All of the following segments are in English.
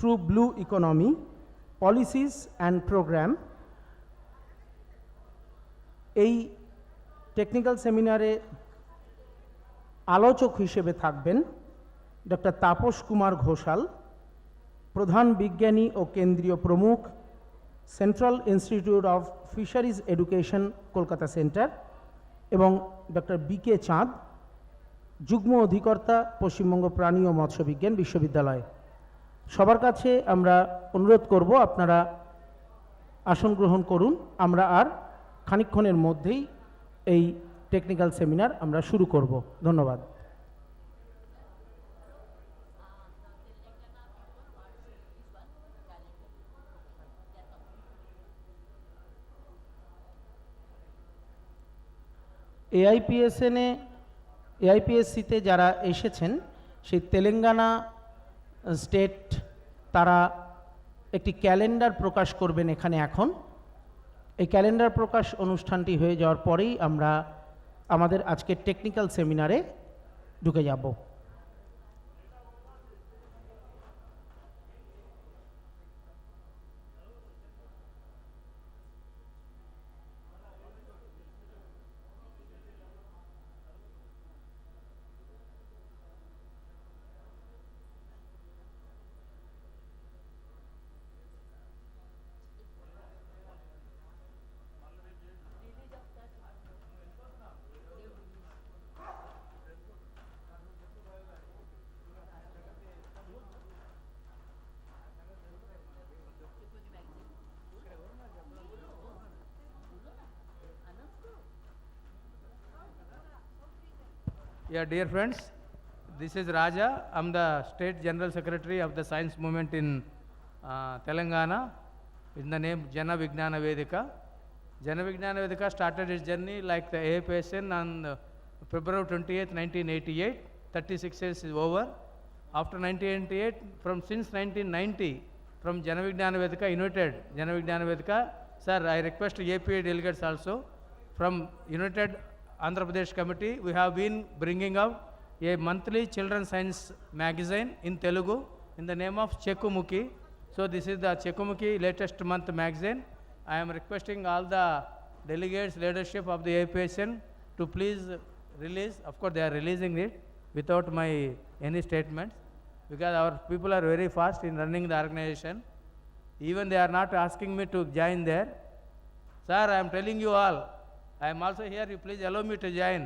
through blue economy, policies and program. এই technical সেমিনারে আলোচক হিসেবে থাকবেন ডক্টর তাপস কুমার ঘোষাল, প্রধান বিজ্ঞানী ও কেন্দ্রীয় প্রমুখ, central institute of fisheries education, Kolkata centre, এবং ডক্টর বি.কে. চাঁদ, যুগ্ম অধিকর্তা, পশ্চিমবঙ্গ প্রাণী ও মৎস্য বিজ্ঞান বিশ্ববিদ্যালয়। সবার কাছে আমরা অনুরোধ করব আপনারা আসন গ্রহণ করুন। আমরা আর খানিকক্ষণের মধ্যেই এই টেকনিক্যাল সেমিনার আমরা শুরু করব। ধন্যবাদ। AIPSC-তে যারা এসেছেন, সেই তেলেঙ্গানা স্টেট তারা একটি ক্যালেন্ডার প্রকাশ করবেন এখানে এখন। এই ক্যালেন্ডার প্রকাশ অনুষ্ঠানটি হয়ে যাওয়ার পরেই আমরা আমাদের আজকের টেকনিক্যাল সেমিনারে ঢুকে যাব। Yeah, dear friends, this is Raja. I'm the State General Secretary of the Science Movement in Telangana, in the name Jana Vignana Vedika. Jana Vignana Vedika started its journey like the AIPSN on February 28, 1988. 36 years is over. After 1988, since 1990, from Jana Vignana Vedika, United Jana Vignana Vedika, sir, I request APA delegates also, from United Andhra Pradesh Committee, we have been bringing out a monthly children's science magazine in Telugu in the name of Chekumuki. So this is the Chekumuki latest month magazine. I am requesting all the delegates, leadership of the AIPSN to please release. Of course, they are releasing it without my any statements, because our people are very fast in running the organization. Even they are not asking me to join there. Sir, I am telling you all, I am also here, you please allow me to join.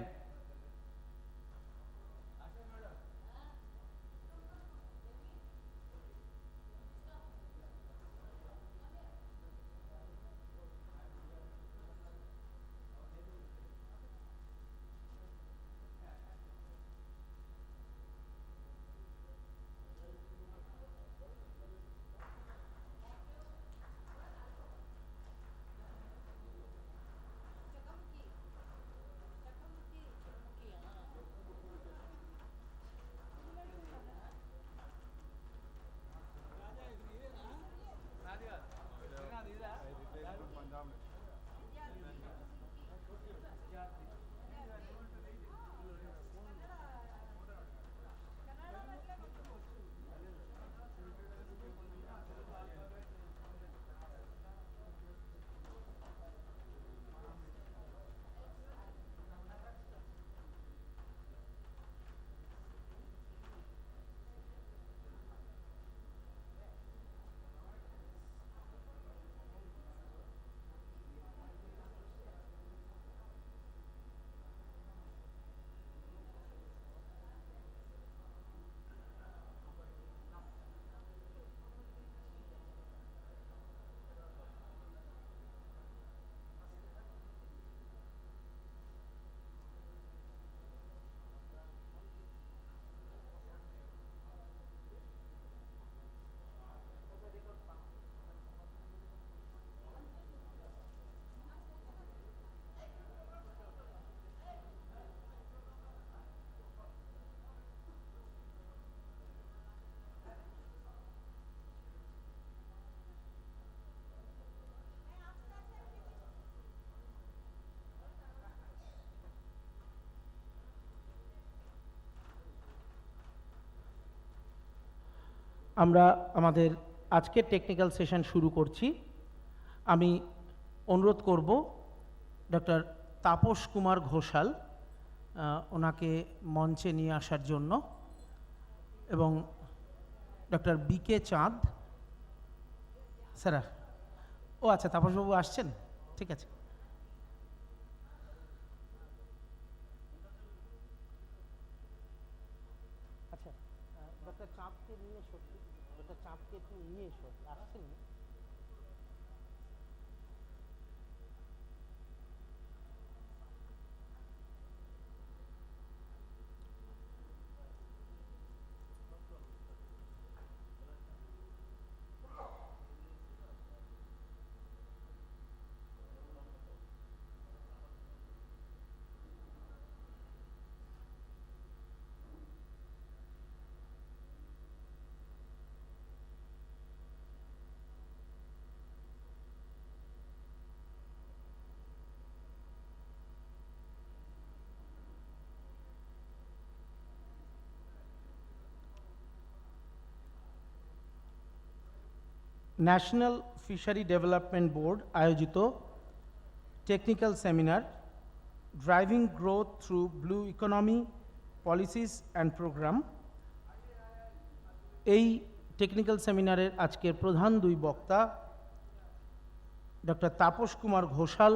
আমরা আমাদের আজকের technical session শুরু করছি। আমি অনুরোধ করব doctor Tapas Kumar Ghoshal ওনাকে মঞ্চে নিয়ে আসার জন্য, এবং ডক্টর বিকে চাঁদ স্যার। ও আচ্ছা, তাপসবাবু আসছেন, ঠিক আছে। আচ্ছা, ডক্টর চাঁদকে নিয়ে এসো, ডক্টর চাঁদকে একটু নিয়ে এসো, আসছেন? ন্যাশনাল ফিশারি ডেভেলপমেন্ট বোর্ড আয়োজিত technical seminar driving growth through blue economy policies and program. এই টেকনিক্যাল সেমিনারের আজকের প্রধান দুই বক্তা ডক্টর তাপস কুমার ঘোষাল,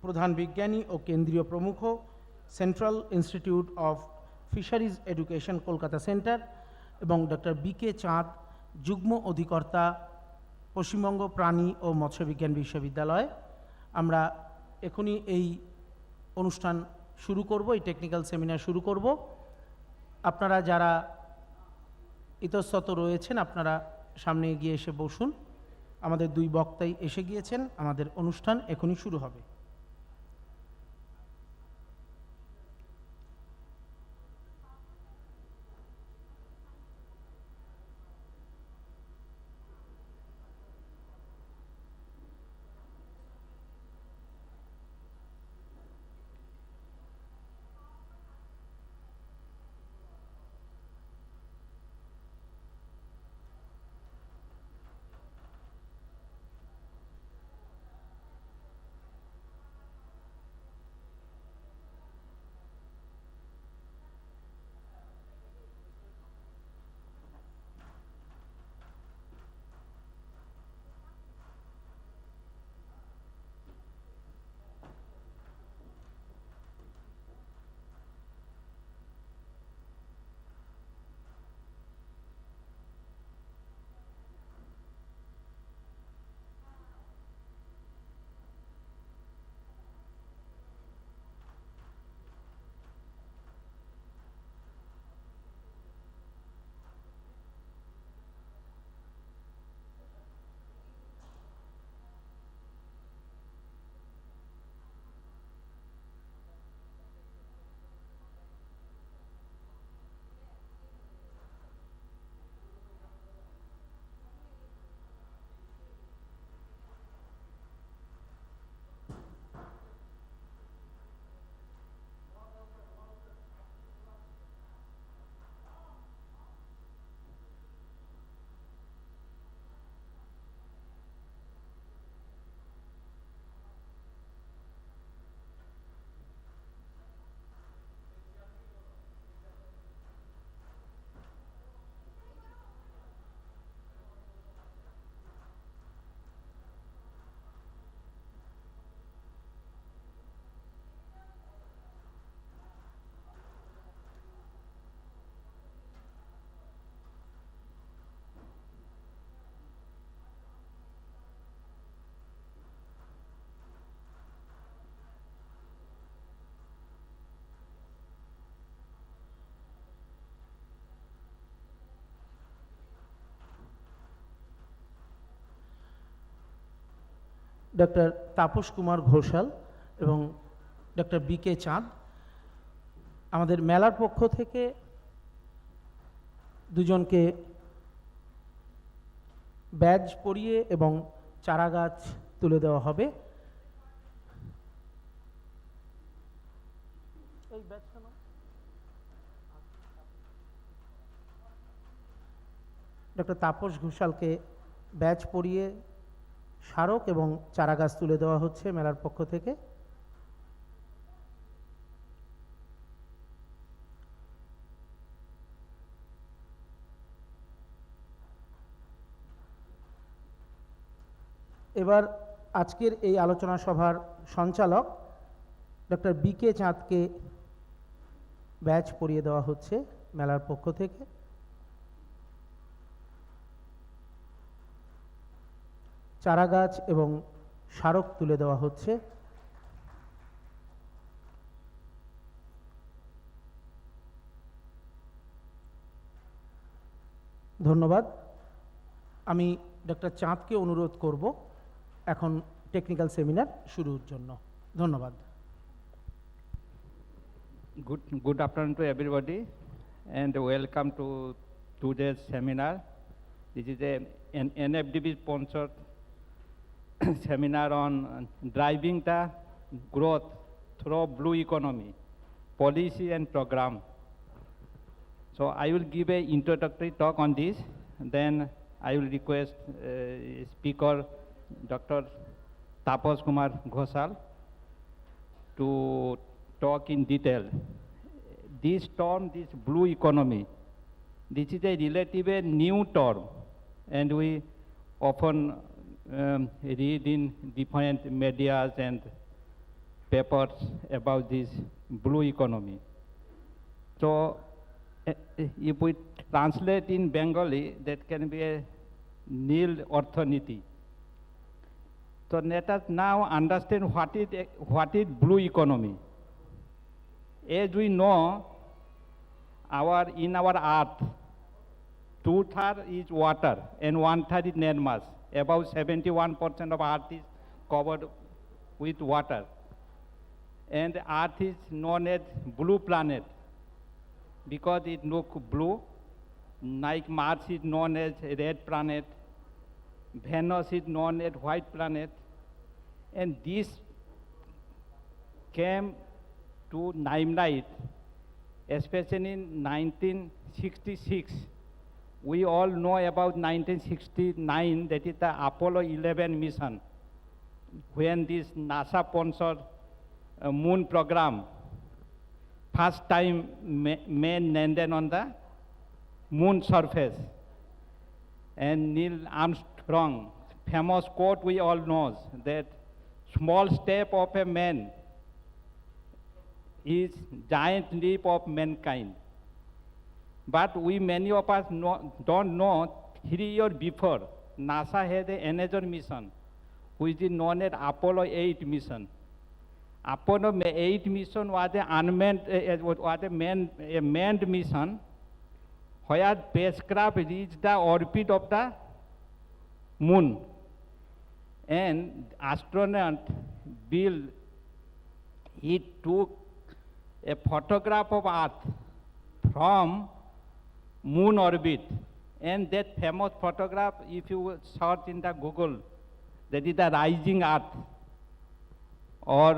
প্রধান বিজ্ঞানী ও কেন্দ্রীয় প্রমুখ, central institute of fisheries education Kolkata centre, এবং ডক্টর বিকে চাঁদ, যুগ্ম অধিকর্তা, পশ্চিমবঙ্গ প্রাণী ও মৎস্যবিজ্ঞান বিশ্ববিদ্যালয়। আমরা এখনই এই অনুষ্ঠান শুরু করব, এই টেকনিক্যাল সেমিনার শুরু করব। আপনারা যারা ইতস্তত রয়েছেন, আপনারা সামনে এগিয়ে এসে বসুন। আমাদের দুই বক্তাই এসে গিয়েছেন, আমাদের অনুষ্ঠান এখনই শুরু হবে। ডক্টর তাপস কুমার ঘোষাল এবং ডক্টর বিকে চাঁদ আমাদের মেলার পক্ষ থেকে দুজনকে ব্যাজ পরিয়ে এবং চারাগাছ তুলে দেওয়া হবে। এই ব্যাজটা নাও। ডক্টর তাপস ঘোষালকে ব্যাচ পরিয়ে স্মারক এবং চারাগাছ তুলে দেওয়া হচ্ছে মেলার পক্ষ থেকে। এবার আজকের এই আলোচনা সভার সঞ্চালক ডক্টর বি.কে. চাঁদকে ব্যাচ পরিয়ে দেওয়া হচ্ছে মেলার পক্ষ থেকে। চারাগাছ এবং স্মারক তুলে দেওয়া হচ্ছে। ধন্যবাদ। আমি ডক্টর চাঁদকে অনুরোধ করব এখন টেকনিক্যাল সেমিনার শুরুর জন্য। ধন্যবাদ। Good afternoon to everybody and welcome to today's seminar. This is an NFDB sponsored seminar on driving the growth through blue economy, policy and program. So I will give an introductory talk on this, then I will request speaker Dr. Tapas Kumar Ghoshal to talk in detail. This term, this blue economy, this is a relatively new term, and we often read in different medias and papers about this blue economy. So if we translate in Bengali, that can be a nil orthoনীতি. So let us now understand what is blue economy. As we know, in our earth, 2/3 is water and 1/3 is land mass. About 71% of earth is covered with water. And earth is known as blue planet because it looks blue. Like Mars is known as red planet. Venus is known as white planet. And this came to limelight, especially in 1966. We all know about 1969, that is the Apollo 11 mission, when this NASA sponsored moon program, first time man landed on the moon surface. And Neil Armstrong, famous quote we all know, that small step of a man is giant leap of mankind. But many of us don't know, 3 years before, NASA had another mission, which is known as Apollo 8 mission. Apollo 8 mission was a manned mission, where spacecraft reached the orbit of the moon. And astronaut Bill, he took a photograph of Earth from moon orbit, and that famous photograph, if you search in the Google, that is the rising Earth, or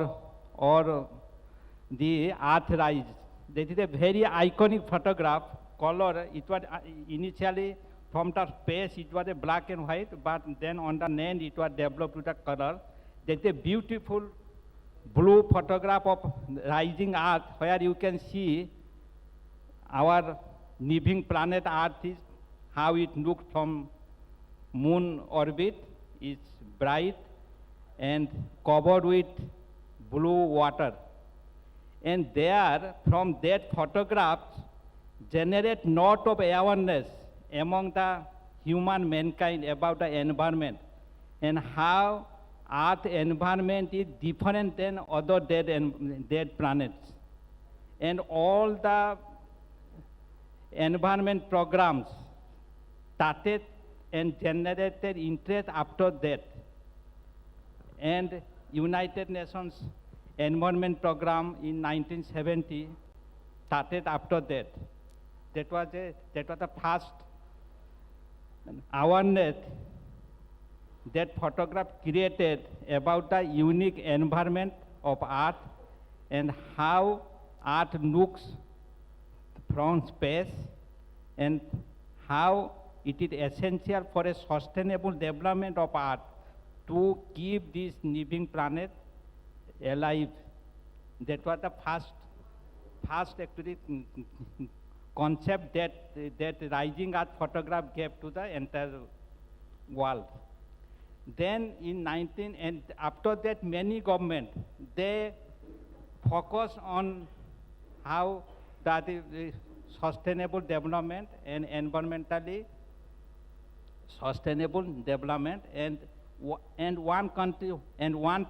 the Earth rise. That is a very iconic photograph. Color, it was initially from the space, it was a black and white, but then on the land it was developed with a color. That's a beautiful blue photograph of rising Earth, where you can see our living planet Earth is how it looks from moon orbit. It's bright and covered with blue water. And there, from that photograph, generate lot of awareness among the human mankind about the environment and how Earth environment is different than other dead planets. And all the environment programs started and generated interest after that. And United Nations Environment Program in 1970 started after that. That was the first awareness that photograph created about the unique environment of Earth and how Earth looks from space and how it is essential for a sustainable development of Earth to keep this living planet alive. That was the first actually concept that rising Earth photograph gave to the entire world. Then and after that many governments, they focus on how that is sustainable development and environmentally sustainable development, and one country and one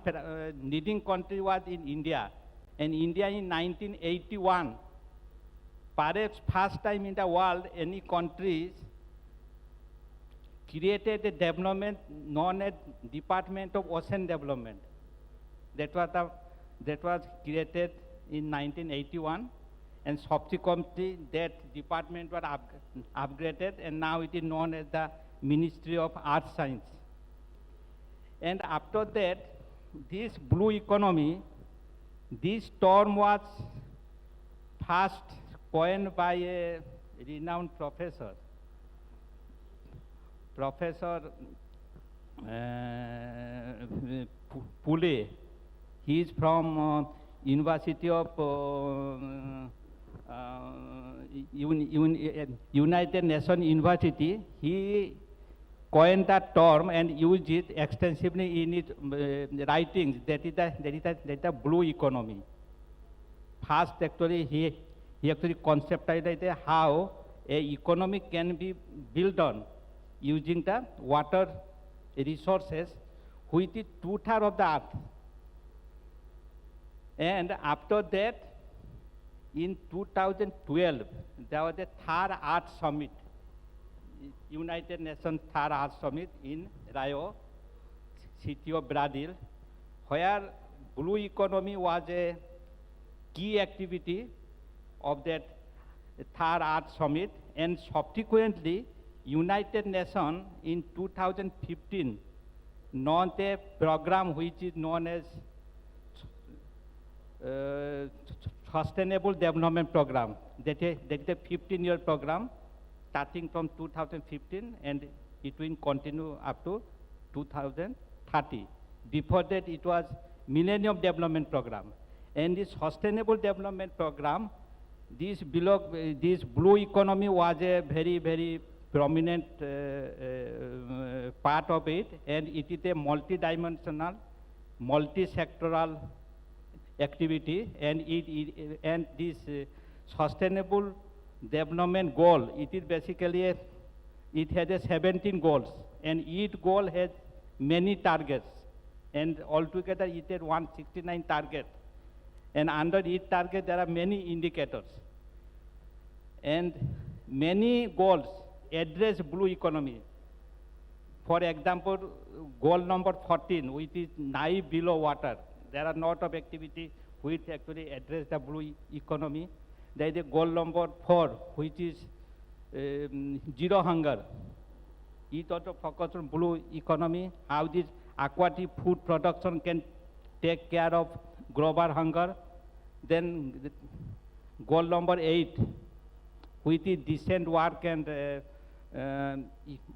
leading country was in India. And India in 1981, perhaps first time in the world, any countries created a development known as Department of Ocean Development. That was created in 1981, and subsequently that department was upgraded, and now it is known as the Ministry of Earth Science. And after that, this blue economy, this term was first coined by a renowned professor, Pule. He is from University of United Nations University. He coined that term and used it extensively in his writings. That is the blue economy. First, actually, he actually conceptualized how a economy can be built on using the water resources, which is 2/3 of the earth. And after that, in 2012, there was a third Earth Summit, United Nations Third Earth Summit in Rio, city of Brazil, where blue economy was a key activity of that Third Earth Summit. And subsequently, United Nations in 2015 launched a program which is known as Sustainable Development Program. That is a 15-year program starting from 2015, and it will continue up to 2030. Before that, it was Millennium Development Program. And this Sustainable Development Program, this blue economy was a very, very prominent part of it, and it is a multi-dimensional, multi-sectoral activity, and this sustainable development goal, it is basically it has 17 goals, and each goal has many targets, and altogether it has 169 targets, and under each target there are many indicators, and many goals address blue economy. For example, goal number 14, which is life below water. There are a lot of activity which actually address the blue economy. There is a goal number 4, which is zero hunger. It also focuses on blue economy, how this aquatic food production can take care of global hunger. Then goal number 8, which is decent work and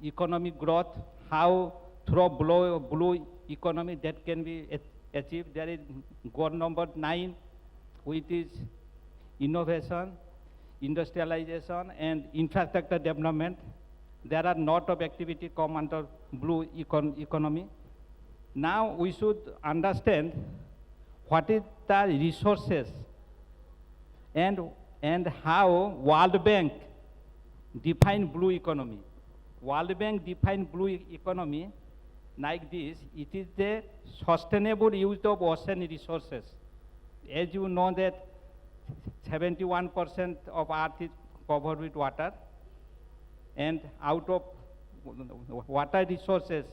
economic growth, how through blue economy that can be achieved. There is goal number 9, which is innovation, industrialization, and infrastructure development. There are lot of activity come under blue economy. Now we should understand what is the resources and how World Bank define blue economy. World Bank define blue economy like this: it is the sustainable use of ocean resources. As you know that 71% of Earth is covered with water, and out of water resources,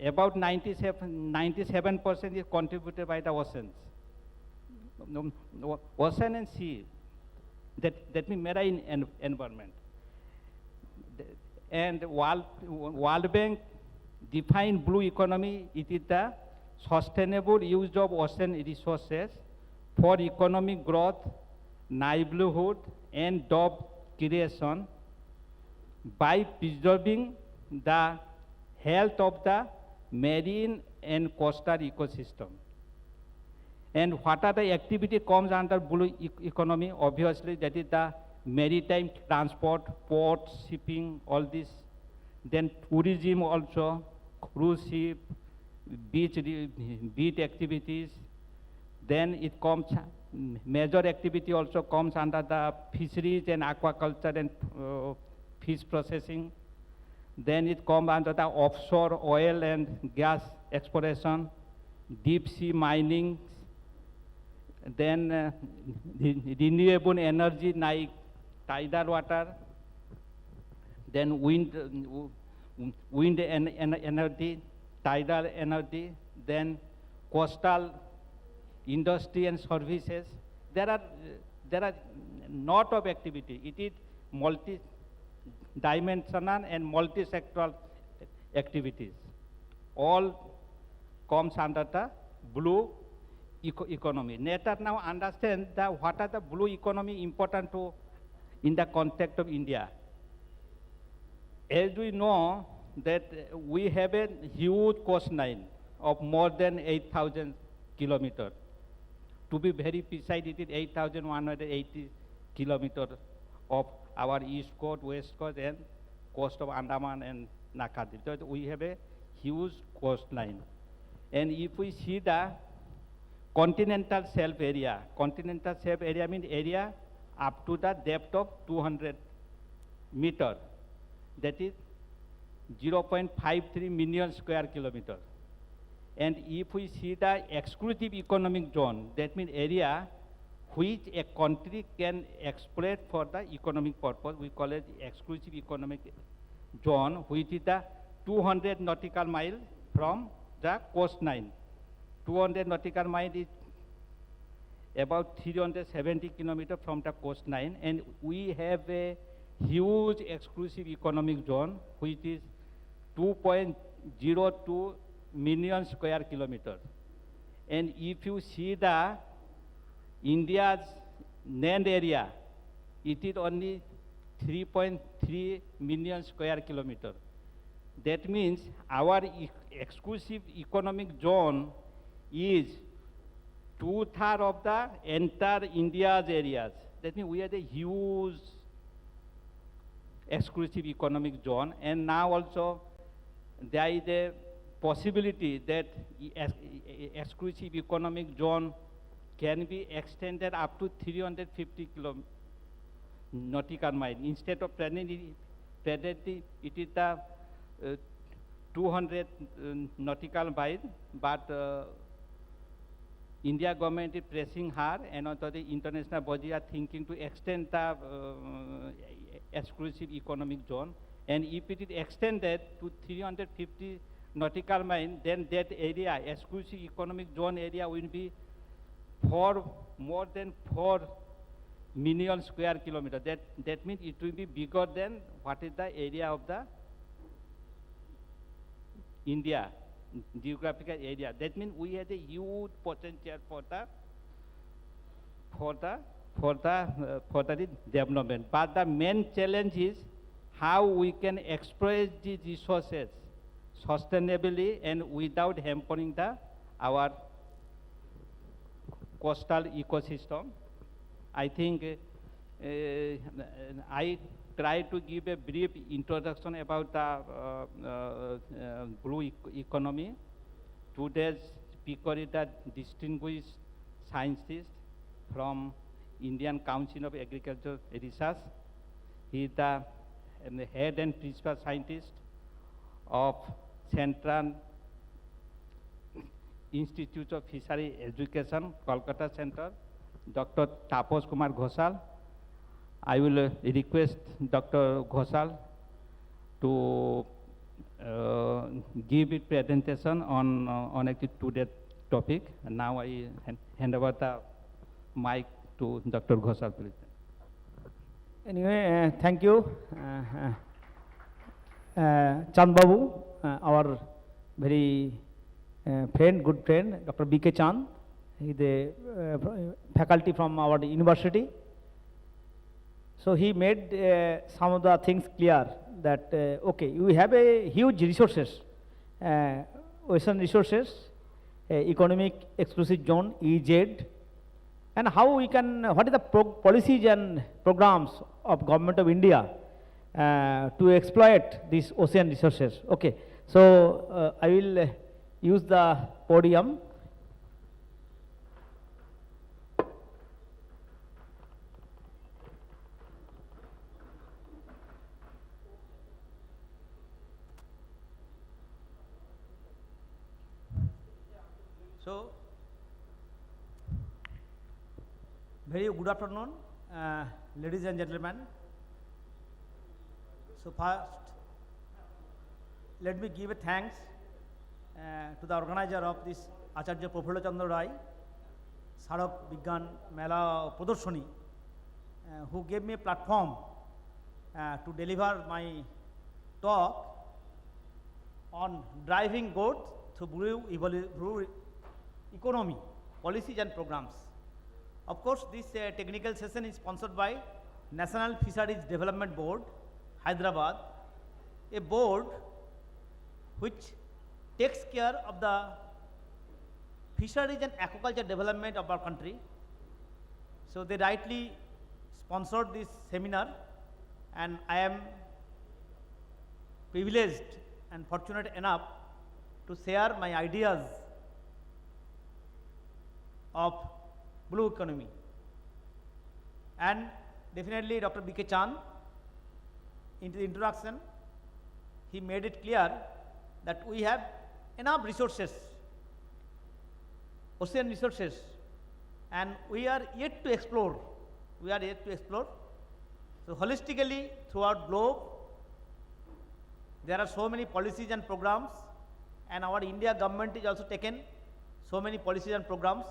about 97% is contributed by the oceans. Ocean and sea, that means marine environment. And World Bank define blue economy, it is the sustainable use of ocean resources for economic growth, livelihood, and job creation, by preserving the health of the marine and coastal ecosystem. And what are the activity comes under blue economy? Obviously, that is the maritime transport, ports, shipping, all this. Then tourism also, cruise ship, beach activities. Then it comes, major activity also comes under the fisheries and aquaculture and fish processing. Then it comes under the offshore oil and gas exploration, deep sea mining. Then renewable energy like tidal water, then wind energy, tidal energy, then coastal industry and services. There are lot of activity. It is multi-dimensional and multi-sectoral activities. All comes under the blue economy. Let us now understand that what are the blue economy important to in the context of India. As we know that we have a huge coastline of more than 8,000 kilometers. To be very precise, it is 8,180 kilometers of our east coast, west coast, and coast of Andaman and Lakshadweep. So we have a huge coastline. And if we see the continental shelf area means area up to the depth of 200 meters. That is 0.53 million square kilometers. And if we see the exclusive economic zone, that means area which a country can exploit for the economic purpose, we call it exclusive economic zone, which is the 200 nautical miles from the coastline. 200 nautical miles is about 370 kilometers from the coastline, and we have a huge exclusive economic zone which is 2.02 million square kilometers. And if you see the India's land area, it is only 3.3 million square kilometers. That means our exclusive economic zone is 2/3 of the entire India's areas. That means we have a huge exclusive economic zone, and now also there is a possibility that exclusive economic zone can be extended up to 350 nautical miles. Instead of presently it is the 200 nautical miles, but India government is pressing hard, and also the international bodies are thinking to extend the exclusive economic zone. And if it is extended to 350 nautical miles, then that area, exclusive economic zone area, will be more than 4 million square kilometers. That means it will be bigger than what is the area of the India geographical area. That means we have a huge potential for the development. But the main challenge is how we can exploit these resources sustainably and without hampering our coastal ecosystem. I think I try to give a brief introduction about the blue economy. Today's speaker is a distinguished scientist from Indian Council of Agricultural Research. He is the head and principal scientist of Central Institute of Fishery Education, Kolkata Center, Dr. Taposh Kumar Ghoshal. I will request Dr. Ghoshal to give a presentation on today's topic. And now I hand over the mic to Dr. Ghoshal, please. Anyway, thank you, Chand Babu, our very good friend, Dr. B.K. Chand. He is a faculty from our university. So he made some of the things clear, that, okay, we have a huge resources, ocean resources, economic exclusive zone, EZ, and how we can, what is the policies and programs of Government of India to exploit these ocean resources. Okay, so I will use the podium. So, very good afternoon, ladies and gentlemen. So first, let me give a thanks to the organizer of this Acharya Prafulla Chandra, Smarak Vigyan Mela PRADARSHANI, who gave me a platform to deliver my talk on driving growth through blue economy, policies and programs. Of course, this technical session is sponsored by National Fisheries Development Board, Hyderabad, a board which takes care of the fisheries and aquaculture development of our country. So they rightly sponsored this seminar, and I am privileged and fortunate enough to share my ideas of blue economy. And definitely Dr. B.K. Chand, in the introduction, he made it clear that we have enough resources, ocean resources, and we are yet to explore. So holistically throughout globe, there are so many policies and programs, and our India government is also taken so many policies and programs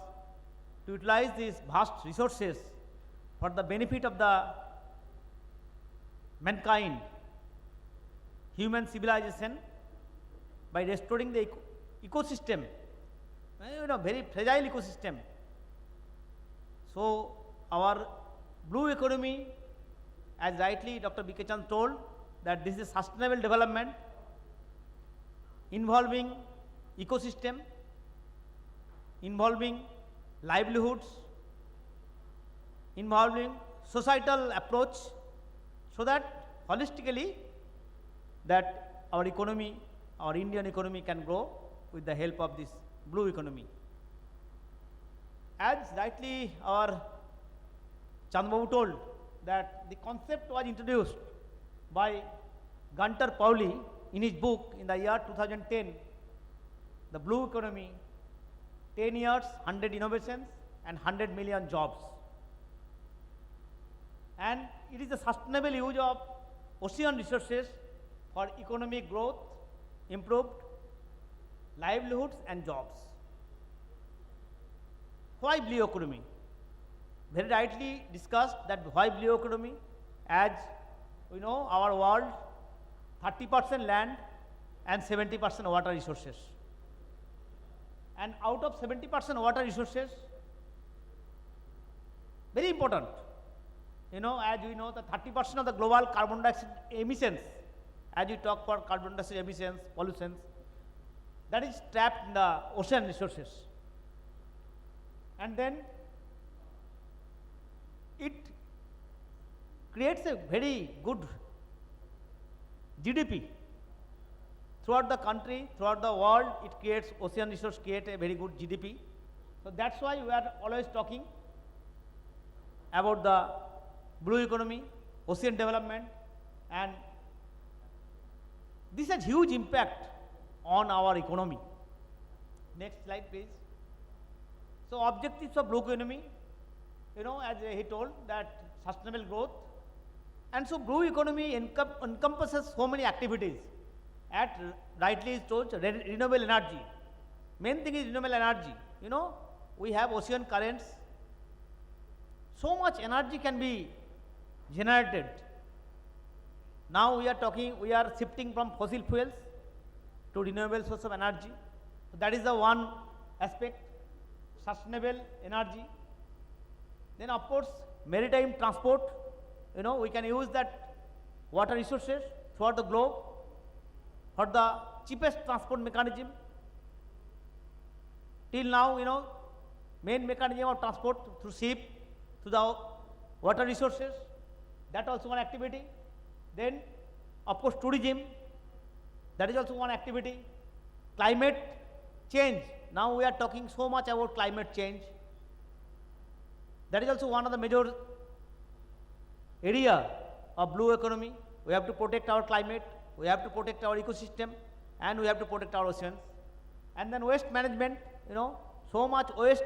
to utilize these vast resources for the benefit of the mankind, human civilization, by restoring the ecosystem, very fragile ecosystem. So our blue economy, as rightly Dr. B.K. Chand told, that this is sustainable development involving ecosystem, involving livelihoods, involving societal approach, so that holistically that our economy, our Indian economy can grow with the help of this blue economy. As rightly our Chandbabu told, that the concept was introduced by Gunter Pauli in his book in the year 2010, The Blue Economy, 10 years, 100 innovations and 100 million jobs. And it is the sustainable use of ocean resources for economic growth, improved livelihoods and jobs. Why blue economy? Very rightly discussed that why blue economy, as we know our world 30% land and 70% water resources. And out of 70% water resources, very important, as we know, the 30% of the global carbon dioxide emissions, as we talk for carbon dioxide emissions, pollutions, that is trapped in the ocean resources. And then it creates a very good GDP. Throughout the country, throughout the world, it creates, ocean resource create a very good GDP. So that's why we are always talking about the blue economy, ocean development, and this has huge impact on our economy. Next slide, please. So objectives of blue economy, as he told, that sustainable growth. And so blue economy encompasses so many activities. At rightly is told, renewable energy. Main thing is renewable energy. We have ocean currents. So much energy can be generated. Now we are shifting from fossil fuels to renewable source of energy. So that is the one aspect, sustainable energy. Then of course, maritime transport, we can use that water resources throughout the globe for the cheapest transport mechanism. Till now, main mechanism of transport through ship, through the water resources, that also one activity. Then, of course, tourism, that is also one activity. Climate change, now we are talking so much about climate change. That is also one of the major area of blue economy. We have to protect our climate, we have to protect our ecosystem, and we have to protect our oceans. And then waste management, so much waste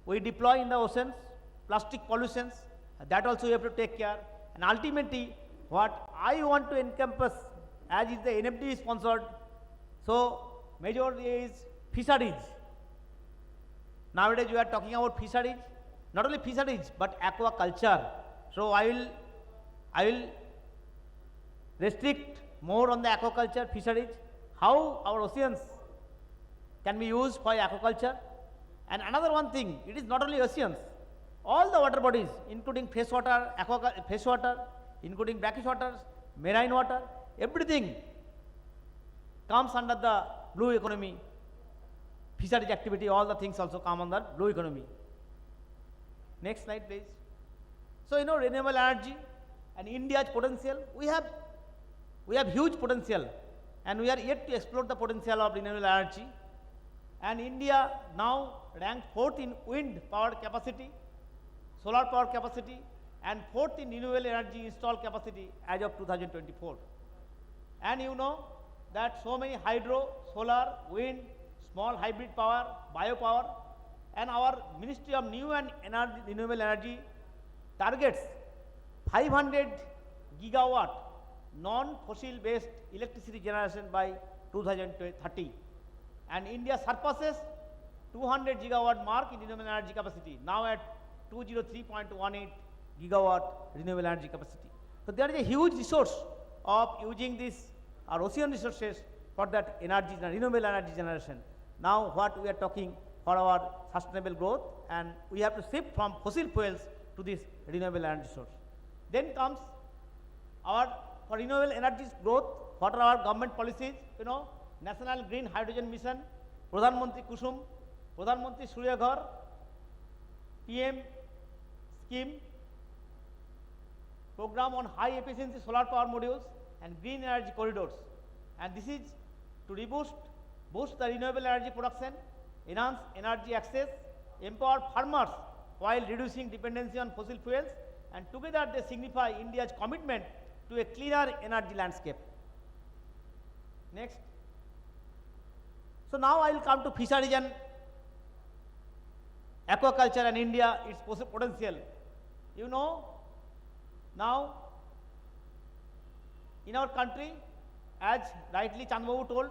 we deploy in the oceans, plastic pollutions, that also we have to take care. And ultimately, what I want to encompass, as is the NFD sponsored, so major is fisheries. Nowadays we are talking about fisheries, not only fisheries but aquaculture. So I will restrict more on the aquaculture, fisheries, how our oceans can be used for aquaculture. And another one thing, it is not only oceans, all the water bodies, including freshwater, freshwater, including brackish waters, marine water, everything comes under the blue economy. Fisheries activity, all the things also come under blue economy. Next slide, please. So, renewable energy and India's potential, we have huge potential, and we are yet to explore the potential of renewable energy. And India now ranked 4th in wind power capacity, solar power capacity, and 4th in renewable energy installed capacity as of 2024. And you know that so many hydro, solar, wind, small hybrid power, biopower, and our Ministry of New and Renewable Energy targets 500 gigawatt non-fossil based electricity generation by 2030. And India surpasses 200 gigawatt mark in renewable energy capacity, now at 203.18 gigawatt renewable energy capacity. So there is a huge resource of using this our ocean resources for that energy, renewable energy generation. Now what we are talking for our sustainable growth, and we have to shift from fossil fuels to this renewable energy source. Then comes our, for renewable energy growth, what are our government policies, National Green Hydrogen Mission, Pradhan Mantri Kusum, Pradhan Mantri Surya Ghar, PM scheme, program on high efficiency solar power modules and green energy corridors. And this is to boost the renewable energy production, enhance energy access, empower farmers while reducing dependency on fossil fuels, and together they signify India's commitment to a cleaner energy landscape. Next. So now I will come to fisheries and aquaculture and India, its potential. Now in our country, as rightly Chandbabu told,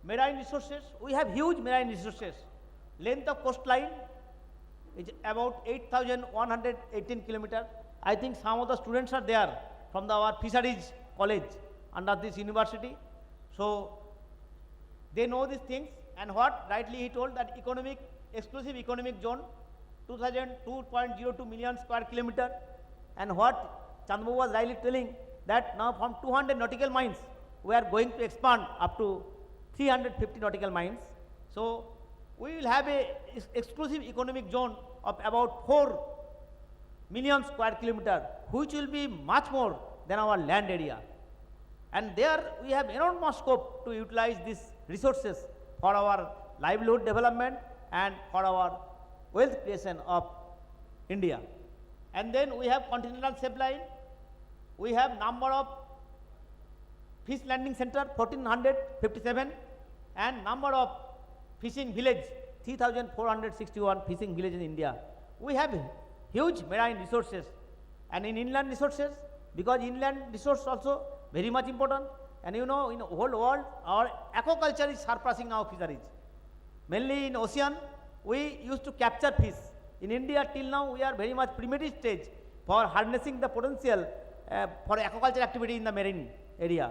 marine resources, we have huge marine resources. Length of coastline is about 8,118 kilometers. I think some of the students are there from our fisheries college under this university. So they know these things, and what rightly he told that exclusive economic zone, 2,002.02 million square kilometer, and what Chandbabu was rightly telling that now from 200 nautical miles we are going to expand up to 350 nautical miles. So we will have a exclusive economic zone of about 4 million square kilometer, which will be much more than our land area. And there we have enormous scope to utilize these resources for our livelihood development and for our wealth creation of India. And then we have continental shelf line, we have number of fish landing center 1457, and number of fishing village 3461 fishing villages in India. We have huge marine resources, and in inland resources, because inland resource also very much important, and in the whole world our aquaculture is surpassing our fisheries. Mainly in ocean we used to capture fish. In India till now we are very much primitive stage for harnessing the potential for aquaculture activity in the marine area.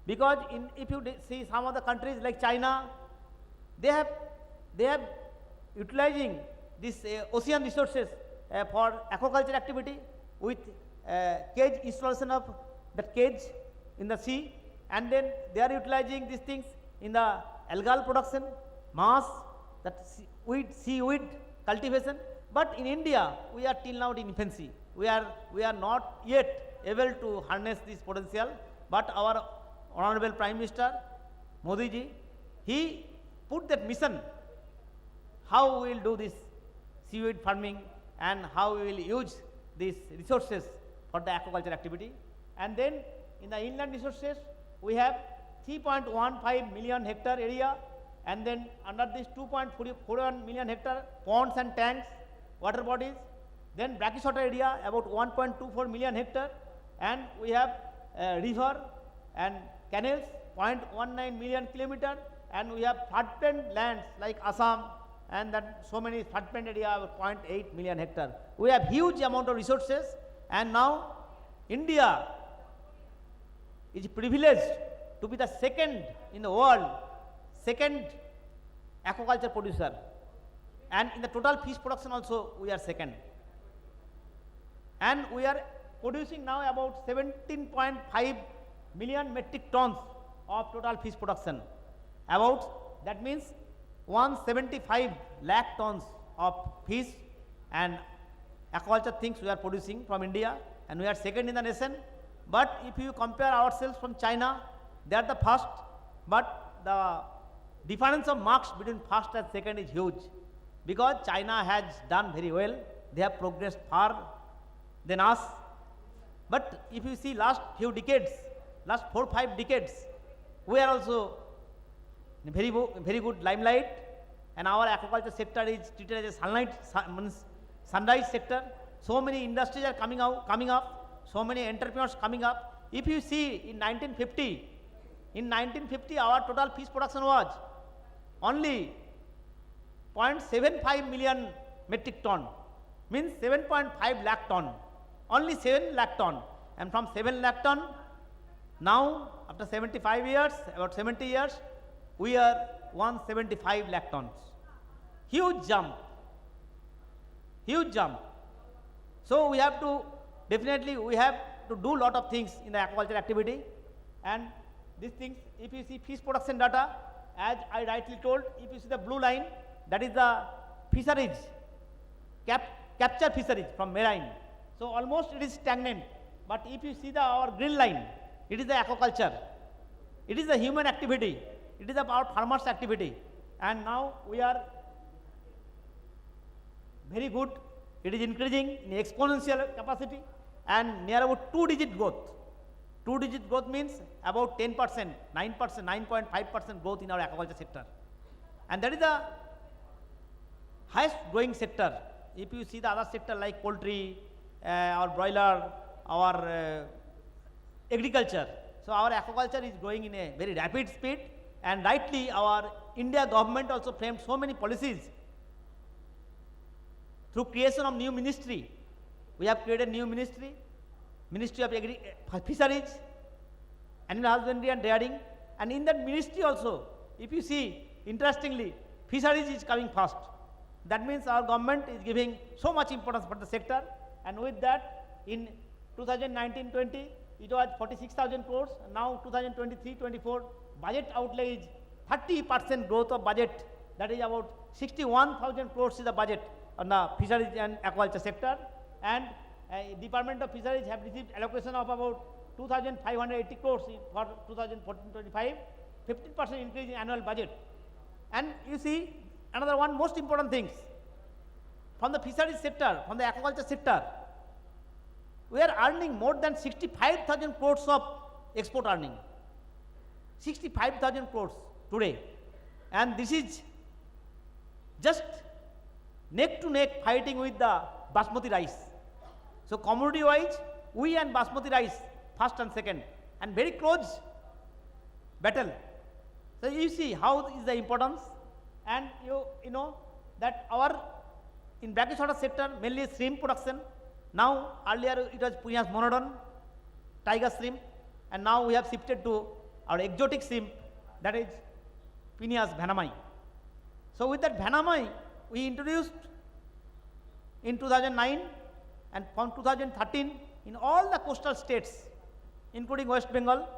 Because if you see some of the countries like China, they have utilizing this ocean resources for aquaculture activity with cage installation of that cage, in the sea, and then they are utilizing these things in the algal production, mass, that seaweed cultivation. But in India, we are till now in infancy. We are not yet able to harness this potential. But our Honorable Prime Minister Modi ji, he put that mission, how we will do this seaweed farming and how we will use these resources for the aquaculture activity. And then in the inland resources, we have 3.15 million hectare area, and then under this 2.41 million hectare ponds and tanks, water bodies. Then brackish water area about 1.24 million hectare, and we have river and canals 0.19 million kilometer, and we have floodplain lands like Assam, and that so many floodplain area of 0.8 million hectare. We have huge amount of resources, and now India is privileged to be the second in the world, second aquaculture producer, and in the total fish production also we are second. And we are producing now about 17.5 million metric tons of total fish production. About, that means 175 lakh tons of fish and aquaculture things we are producing from India, and we are second in the nation. But if you compare ourselves from China, they are the first, but the difference of marks between first and second is huge, because China has done very well. They have progressed far than us. But if you see last few decades, last 4-5 decades, we are also in very good limelight, and our aquaculture sector is treated as a sunrise sector. So many industries are coming up, so many entrepreneurs coming up. If you see in 1950 our total fish production was only 0.75 million metric ton, means 7.5 lakh ton, only 7 lakh ton. And from 7 lakh ton, now after 75 years, about 70 years, we are 175 lakh tons. Huge jump, huge jump. So we have to, definitely we have to do lot of things in the aquaculture activity. And these things, if you see fish production data, as I rightly told, if you see the blue line, that is the fisheries, capture fisheries from marine. So almost it is stagnant. But if you see our green line, it is the aquaculture. It is the human activity. It is about farmers' activity. And now we are very good. It is increasing in exponential capacity and near about 2-digit growth. 2-digit growth means about 10%, 9%, 9.5% growth in our aquaculture sector. And that is the highest growing sector. If you see the other sector like poultry, our broiler, our agriculture. So our aquaculture is growing in a very rapid speed, and rightly our India government also framed so many policies through creation of new ministry. We have created new ministry, Ministry of Fisheries, Animal Husbandry and Dairying, and in that ministry also, if you see, interestingly, fisheries is coming first. That means our government is giving so much importance for the sector, and with that, in 2019-20, it was 46,000 crores. Now 2023-24, budget outlay is 30% growth of budget. That is about 61,000 crores is the budget on the fisheries and aquaculture sector. And Department of Fisheries have received allocation of about 2,580 crores for 2014-25, 15% increase in annual budget. And you see, another one most important things, from the fisheries sector, from the aquaculture sector, we are earning more than 65,000 crores of export earning. 65,000 crores today. And this is just neck to neck fighting with the basmati rice. So commodity wise, we and basmati rice first and second, and very close battle. So you see how is the importance, and you know that our in brackish water sector mainly shrimp production. Now earlier it was Punja's monodon, tiger shrimp, and now we have shifted to our exotic shrimp, that is Phineas Vanamai. So with that Vanamai, we introduced in 2009, and from 2013 in all the coastal states, including West Bengal,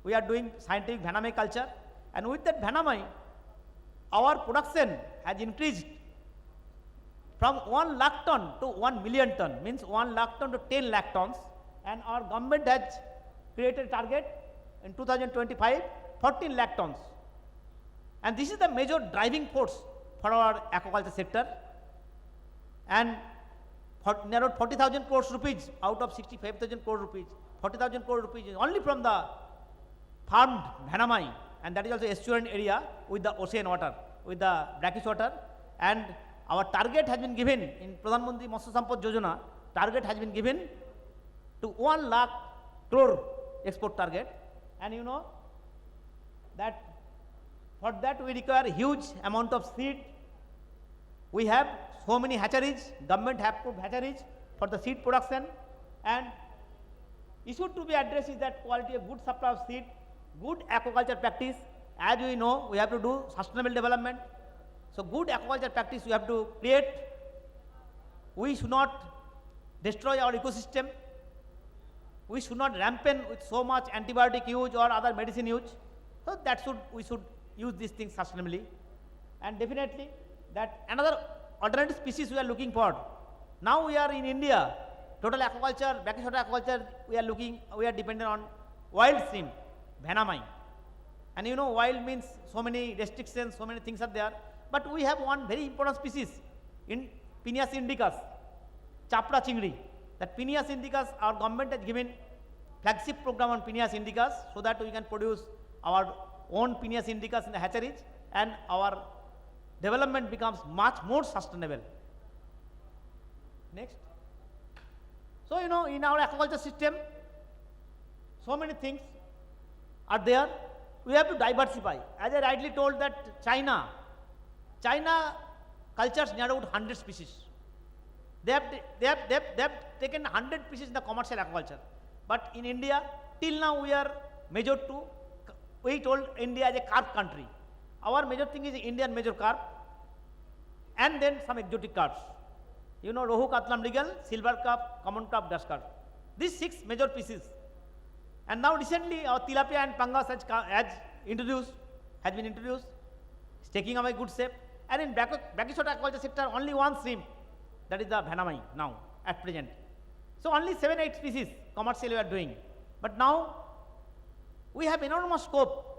we are doing scientific Vanamai culture, and with that Vanamai, our production has increased from 1 lakh ton to 1 million ton, means 1 lakh ton to 10 lakh tons, and our government has created a target in 2025, 14 lakh tons. And this is the major driving force for our aquaculture sector. And near 40,000 crores rupees out of 65,000 crore rupees, 40,000 crore rupees is only from the farmed Vanamai, and that is also estuarine area with the ocean water, with the brackish water. And our target has been given in Pradhan Mantri Matsya Sampad Yojana, target has been given to 1 lakh crore export target. And you know that for that we require huge amount of seed. We have so many hatcheries, government have approved hatcheries for the seed production, and issue to be addressed is that quality of good supply of seed, good aquaculture practice. As we know, we have to do sustainable development. So good aquaculture practice we have to create. We should not destroy our ecosystem. We should not rampant with so much antibiotic use or other medicine use. So that we should use these things sustainably. And definitely that another alternative species we are looking for. Now we are in India, total aquaculture, brackish water aquaculture, we are dependent on wild shrimp, Vanamai. And you know, wild means so many restrictions, so many things are there. But we have one very important species in Pineus indicus, Chapra chingri. That Pineus indicus, our government has given flagship program on Pineus indicus, so that we can produce our own Pineus indicus in the hatcheries, and our development becomes much more sustainable. Next. So you know, in our aquaculture system, so many things are there. We have to diversify. As I rightly told that China cultures near about 100 species. They have taken 100 species in the commercial aquaculture. But in India, till now we are measured to, we told India as a carp country. Our major thing is Indian major carp, and then some exotic carps. You know, Rohu, Katlam, Regal, Silver Carp, Common Carp, Grass Carp. These 6 major species. And now recently our Tilapia and Pangas has been introduced. It's taking away good shape. And in brackish water aquaculture sector, only one shrimp, that is the Vanamai now, at present. So only 7-8 species commercially we are doing. But now we have enormous scope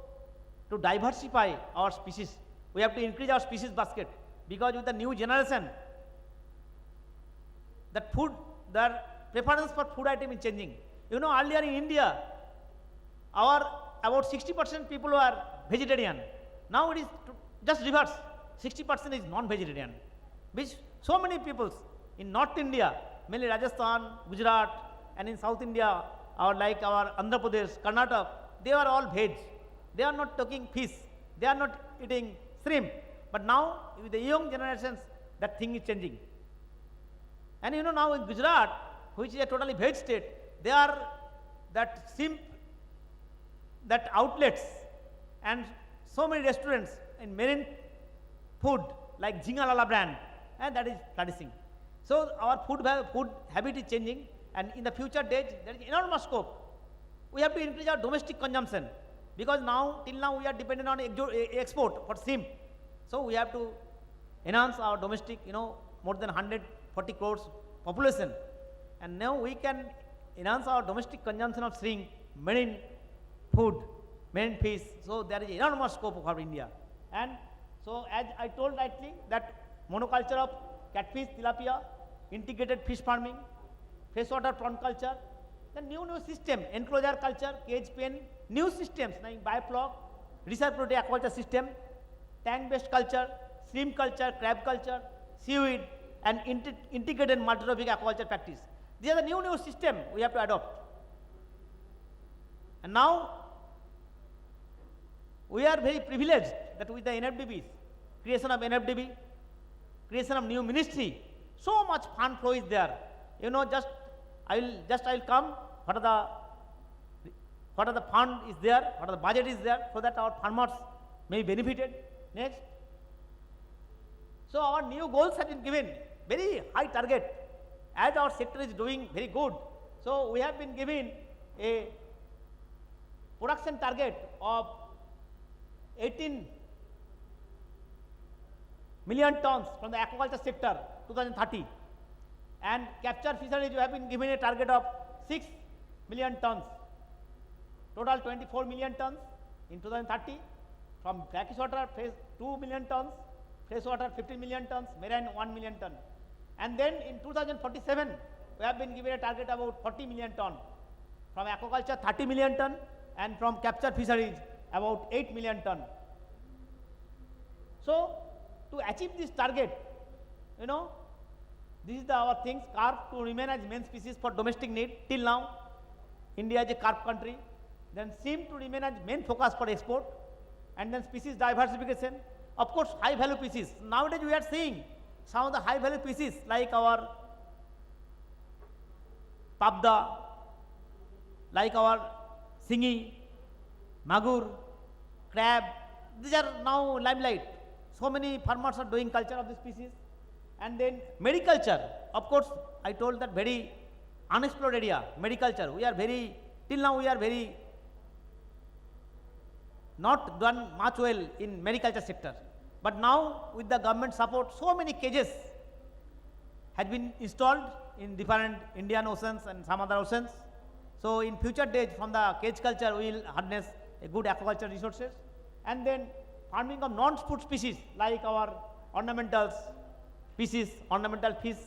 to diversify our species. We have to increase our species basket, because with the new generation, that food, their preference for food item is changing. You know, earlier in India, about 60% people were vegetarian. Now it is just reverse. 60% is non-vegetarian. Which so many peoples in North India, mainly Rajasthan, Gujarat, and in South India, like our Andhra Pradesh, Karnataka, they are all veg. They are not taking fish. They are not eating shrimp. But now, with the young generations, that thing is changing. And you know, now in Gujarat, which is a totally veg state, they are that shrimp, that outlets, and so many restaurants in marine food like Jingalala brand, and that is flourishing. So our food habit is changing, and in the future days there is enormous scope. We have to increase our domestic consumption, because till now we are dependent on export for shrimp. So we have to enhance our domestic, you know, more than 140 crores population, and now we can enhance our domestic consumption of shrimp, marine food, marine fish. So there is enormous scope for India. And so as I told rightly, that monoculture of catfish, tilapia, integrated fish farming, freshwater prawn culture, the new system, enclosure culture, cage pen, new systems like biofloc, recirculating aquaculture system, tank-based culture, shrimp culture, crab culture, seaweed, and integrated multi-trophic aquaculture practice. These are the new system we have to adopt. And now we are very privileged that with the NFDBs, creation of NFDB, creation of new ministry, so much fund flow is there. You know, I will come, what are the fund is there, what are the budget is there, so that our farmers may be benefited. Next. So our new goals have been given, very high target, as our sector is doing very good. So we have been given a production target of 18 million tons from the aquaculture sector 2030, and capture fisheries you have been given a target of 6 million tons, total 24 million tons in 2030. From brackish water 2 million tons, freshwater 15 million tons, marine 1 million ton. And then in 2047 we have been given a target about 40 million ton, from aquaculture 30 million ton, and from capture fisheries about 8 million ton. So to achieve this target, you know, this is our things. Carp to remain as main species for domestic need till now. India is a carp country. Then shrimp to remain as main focus for export, and then species diversification. Of course, high value species. Nowadays we are seeing some of the high value species like our pabda, like our singi, magur, crab. These are now limelight. So many farmers are doing culture of this species. And then mariculture. Of course, I told that very unexplored area, mariculture. We are very, till now we are very not done much well in mariculture sector. But now with the government support, so many cages has been installed in different Indian oceans and some other oceans. So in future days from the cage culture we will harness a good aquaculture resources. And then farming of non-food species like our ornamentals, species, ornamental fish,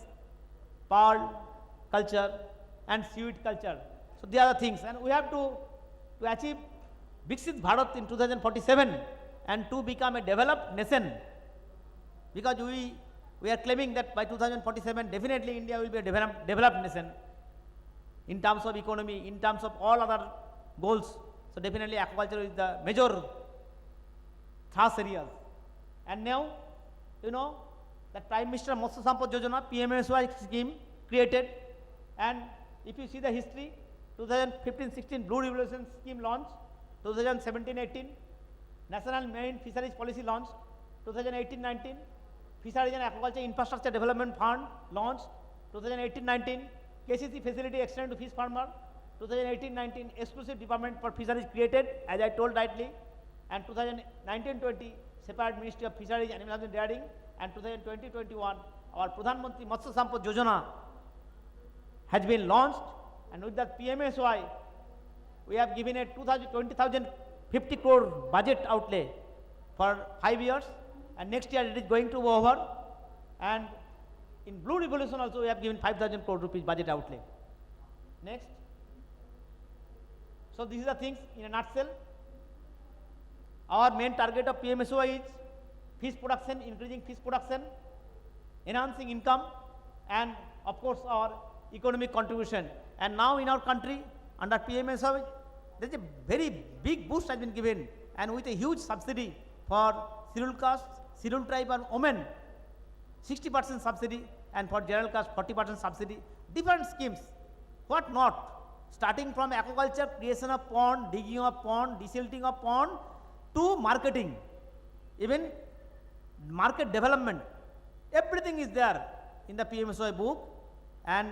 pearl culture and seaweed culture. So they are the things, and we have to achieve Viksit Bharat in 2047 and to become a developed nation, because we are claiming that by 2047 definitely India will be a developed nation in terms of economy, in terms of all other goals. So definitely aquaculture is the major thrust areas. And now, you know, that Prime Minister Matsya Sampad Yojana, PMSY scheme created, and if you see the history, 2015-16 Blue Revolution scheme launched, 2017-18 National Marine Fisheries Policy launched, 2018-19 Fisheries and Aquaculture Infrastructure Development Fund launched, 2018-19 KCC facility extended to fish farmer, 2018-19 exclusive department for fisheries created, as I told rightly, and 2019-20 separate Ministry of Fisheries, Animal Husbandry and Dairying, and 2020-21 our Pradhan Mantri Matsya Sampad Yojana has been launched, and with that PMSY we have given a 20,050 crore budget outlay for 5 years, and next year it is going to go over, and in Blue Revolution also we have given 5,000 crore rupees budget outlay. Next. So these are the things in a nutshell. Our main target of PMSY is fish production, increasing fish production, enhancing income, and of course our economic contribution. And now in our country under PMSY there is a very big boost has been given, and with a huge subsidy for scheduled caste, scheduled tribe and women, 60% subsidy, and for general caste 40% subsidy, different schemes, what not, starting from aquaculture, creation of pond, digging of pond, desilting of pond, to marketing, even market development, everything is there in the PMSY book. And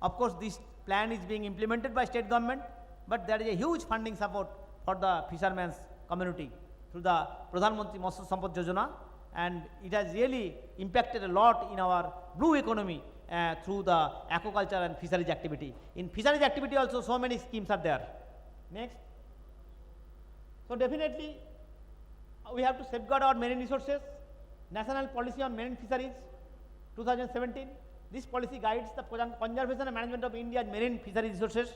of course this plan is being implemented by state government, but there is a huge funding support for the fishermen's community through the Pradhan Mantri Matsya Sampad Yojana, and it has really impacted a lot in our blue economy through the aquaculture and fisheries activity. In fisheries activity also so many schemes are there. Next. So definitely we have to safeguard our marine resources. National Policy on Marine Fisheries 2017, this policy guides the conservation and management of India's marine fisheries resources,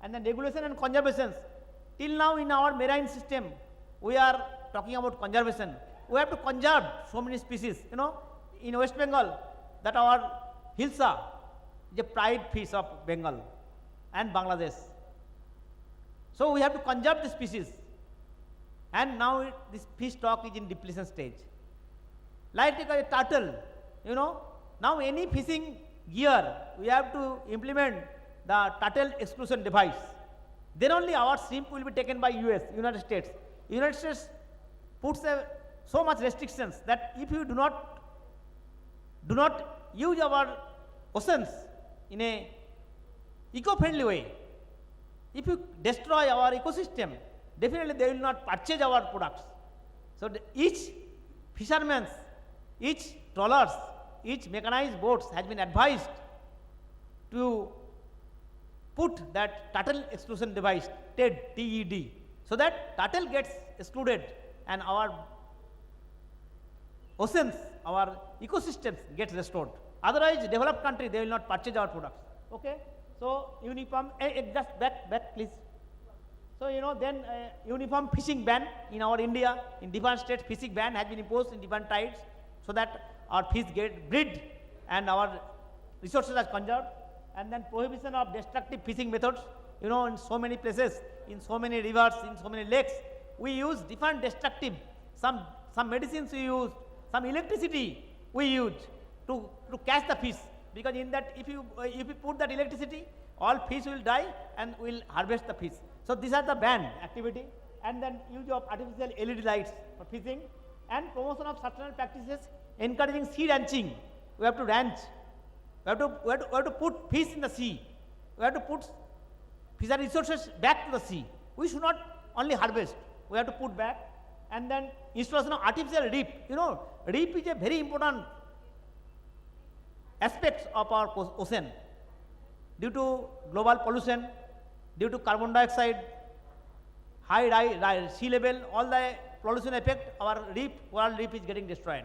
and then regulation and conservation. Till now in our marine system we are talking about conservation. We have to conserve so many species. You know, in West Bengal, that our hilsa is a pride fish of Bengal and Bangladesh. So we have to conserve the species, and now this fish stock is in depletion stage. Like a turtle, you know, now any fishing gear we have to implement the turtle exclusion device. Then only our shrimp will be taken by United States. United States puts so much restrictions that if you do not use our oceans in a eco-friendly way, if you destroy our ecosystem, definitely they will not purchase our products. So each fisherman's, each trawlers, each mechanized boats has been advised to put that turtle exclusion device, TED, so that turtle gets excluded and our oceans, our ecosystems gets restored. Otherwise, developed country, they will not purchase our products. Okay? So, uniform, just back please. So, then uniform fishing ban in our India, in different states, fishing ban has been imposed in different tides, so that our fish get bred and our resources are conserved. And then prohibition of destructive fishing methods. In so many places, in so many rivers, in so many lakes, we use different destructive, some medicines we use, some electricity we use to catch the fish, because in that if you put that electricity, all fish will die and will harvest the fish. So these are the banned activity. And then use of artificial LED lights for fishing, and promotion of sustainable practices, encouraging sea ranching. We have to ranch. We have to put fish in the sea. We have to put fishery resources back to the sea. We should not only harvest. We have to put back. And then installation of artificial reef. Reef is a very important aspect of our ocean. Due to global pollution, due to carbon dioxide, high sea level, all the pollution effect, our coral reef is getting destroyed.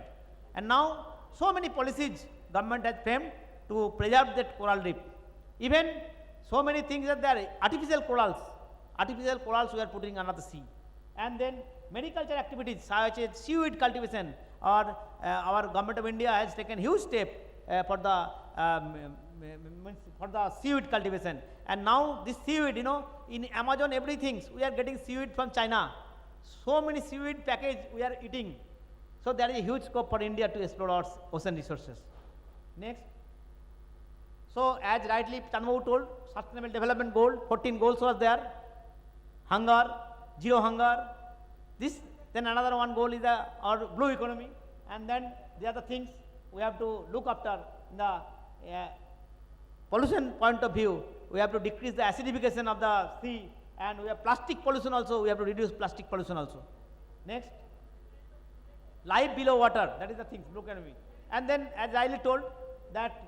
And now, so many policies government has framed to preserve that coral reef. Even so many things are there, artificial corals we are putting under the sea. And then mariculture activities such as seaweed cultivation, or our government of India has taken huge step for the seaweed cultivation. And now this seaweed, in Amazon everything, we are getting seaweed from China. So many seaweed package we are eating. So there is a huge scope for India to explore our ocean resources. Next. So as rightly Tanvu told, sustainable development goal, 14 goals was there. Hunger, zero hunger. Then another one goal is our blue economy. And then the other things we have to look after in the pollution point of view. We have to decrease the acidification of the sea, and we have plastic pollution also. We have to reduce plastic pollution also. Next. Life below water, that is the thing, blue economy. And then as rightly told that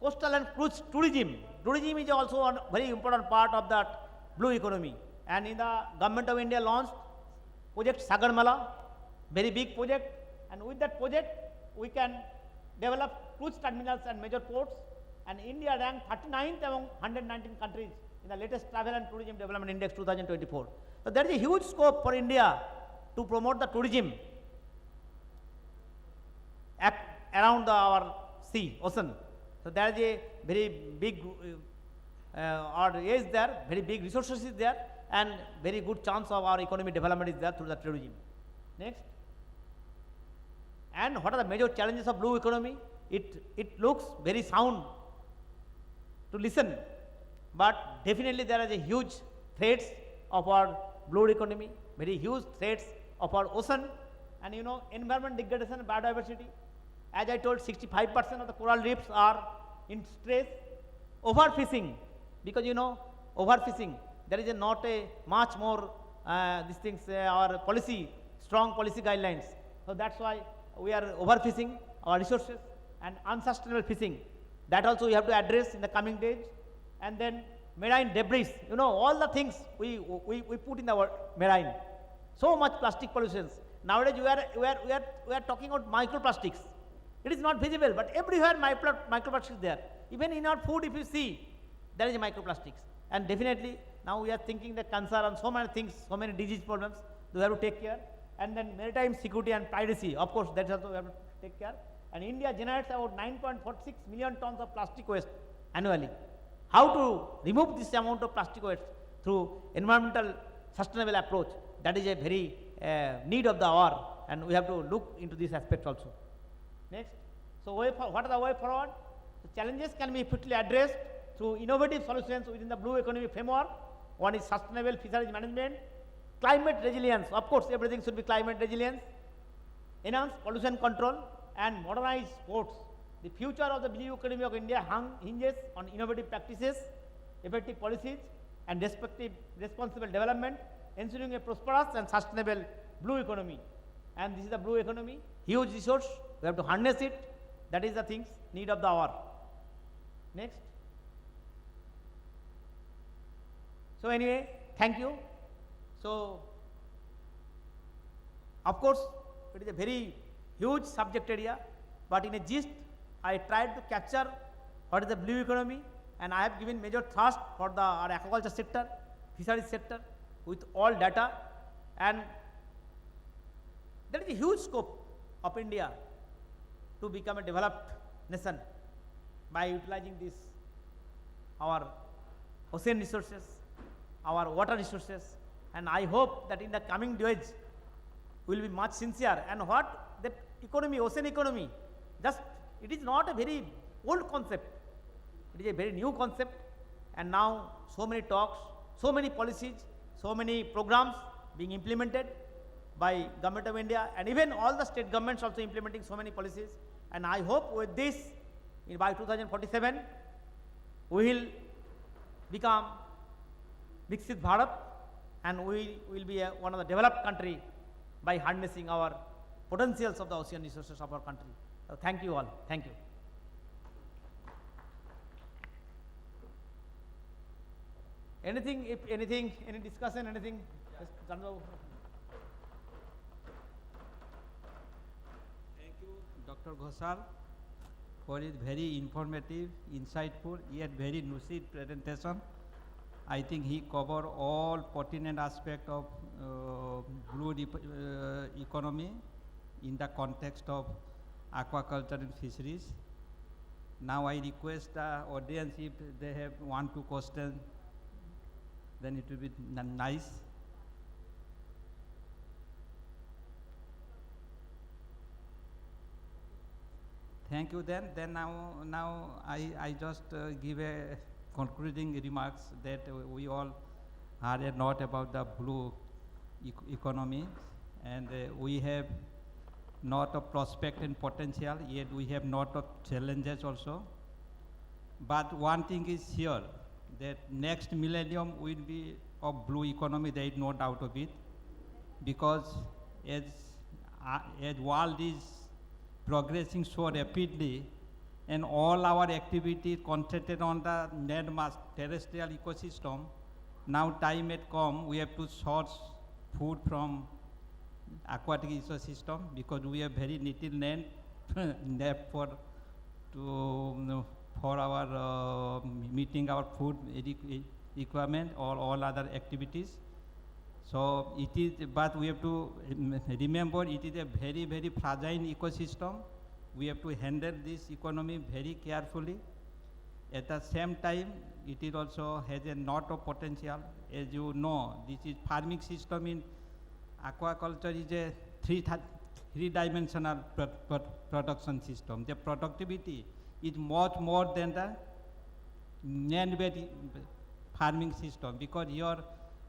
coastal and cruise tourism is also a very important part of that blue economy. And in the government of India launched project Smarak Mela, very big project, and with that project we can develop cruise terminals and major ports, and India ranked 39th among 119 countries in the latest Travel and Tourism Development Index 2024. So there is a huge scope for India to promote the tourism around our ocean. So there is a very big very big resources is there, and very good chance of our economic development is there through the tourism. Next. And what are the major challenges of blue economy? It looks very sound to listen, but definitely there is a huge threats of our blue economy, very huge threats of our ocean, and environment degradation and biodiversity. As I told, 65% of the coral reefs are in stress. Overfishing, because overfishing, there is not a much more our strong policy guidelines. So that's why we are overfishing our resources, and unsustainable fishing. That also we have to address in the coming days. And then marine debris, all the things we put in the marine. So much plastic pollutions. Nowadays we are talking about microplastics. It is not visible, but everywhere microplastics is there. Even in our food, if you see, there is microplastics. And definitely now we are thinking the cancer and so many things, so many disease problems, we have to take care. And then maritime security and piracy, of course, that's also we have to take care. And India generates about 9.46 million tons of plastic waste annually. How to remove this amount of plastic waste through environmental sustainable approach, that is a very need of the hour, and we have to look into this aspect also. Next. So what are the way forward? The challenges can be quickly addressed through innovative solutions within the blue economy framework. One is sustainable fisheries management, climate resilience, of course everything should be climate resilience, enhance pollution control, and modernize ports. The future of the blue economy of India hinges on innovative practices, effective policies, and responsible development, ensuring a prosperous and sustainable blue economy. And this is the blue economy, huge resource, we have to harness it. That is the things, need of the hour. Next. So anyway, thank you. So, of course, it is a very huge subject area, but in a gist, I tried to capture what is the blue economy, and I have given major thrust for our aquaculture sector, fisheries sector, with all data, and there is a huge scope of India to become a developed nation by utilizing this, our ocean resources, our water resources, and I hope that in the coming days, we will be much sincere. And what that economy, ocean economy, just it is not a very old concept, it is a very new concept, and now so many talks, so many policies, so many programs being implemented by Government of India, and even all the state governments also implementing so many policies. And I hope with this, by 2047, we will become Viksit Bharat, and we will be one of the developed country by harnessing our potentials of the ocean resources of our country. So thank you all. Thank you. Anything, if anything, any discussion, anything? Yes, Chandra. Thank you, Dr. Ghoshal, for his very informative, insightful, yet very lucid presentation. I think he covered all pertinent aspects of blue economy in the context of aquaculture and fisheries. Now I request the audience, if they have 1-2 questions, then it will be nice. Thank you. Then now I just give a concluding remarks that we all heard a lot about the blue economy, and we have lot of prospect and potential, yet we have lot of challenges also. But one thing is sure, that next millennium will be of blue economy, there is no doubt of it, because as world is progressing so rapidly, and all our activities concentrated on the landmass terrestrial ecosystem, now time had come, we have to source food from aquatic ecosystem, because we have very little land left for our meeting our food requirement or all other activities. So it is, but we have to remember it is a very, very fragile ecosystem. We have to handle this economy very carefully. At the same time, it is also has a lot of potential. As you know, this is farming system in aquaculture is a three-dimensional production system. The productivity is much more than the land-based farming system, because here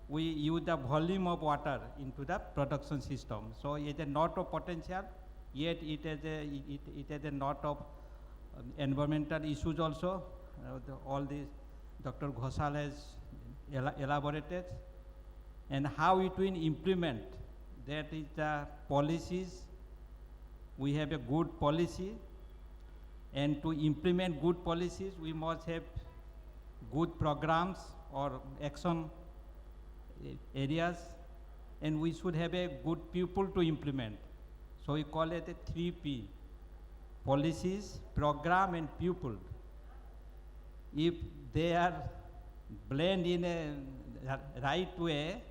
we use the volume of water into the production system. So it has a lot of potential, yet it has a lot of environmental issues also. All this Dr. Ghoshal has elaborated, and how it will implement, that is the policies. We have a good policy, and to implement good policies, we must have good programs or action areas, and we should have a good people to implement. So we call it a 3P, policies, program and people. If they are blend in a right way,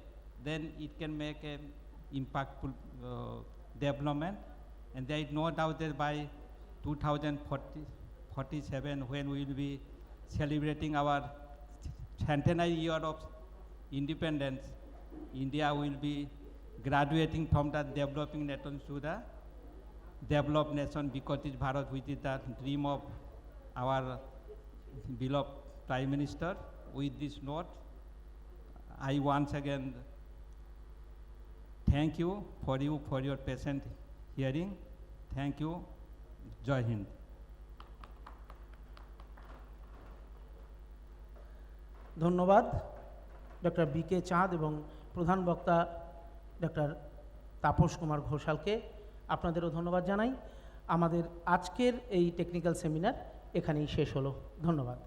then it can make a impactful development. And there is no doubt that by 2047, when we will be celebrating our centenary year of independence, India will be graduating from the developing nation to the developed nation, because it's Bharat, which is the dream of our beloved Prime Minister. With this note, I once again thank you for your patient hearing. Thank you. Jai Hind. ধন্যবাদ doctor BK. চাঁদ এবং প্রধান বক্তা doctor Tapas Kumar ঘোষালকে আপনাদেরও ধন্যবাদ জানাই। আমাদের আজকের এই টেকনিক্যাল সেমিনার এখানেই শেষ হলো। ধন্যবাদ।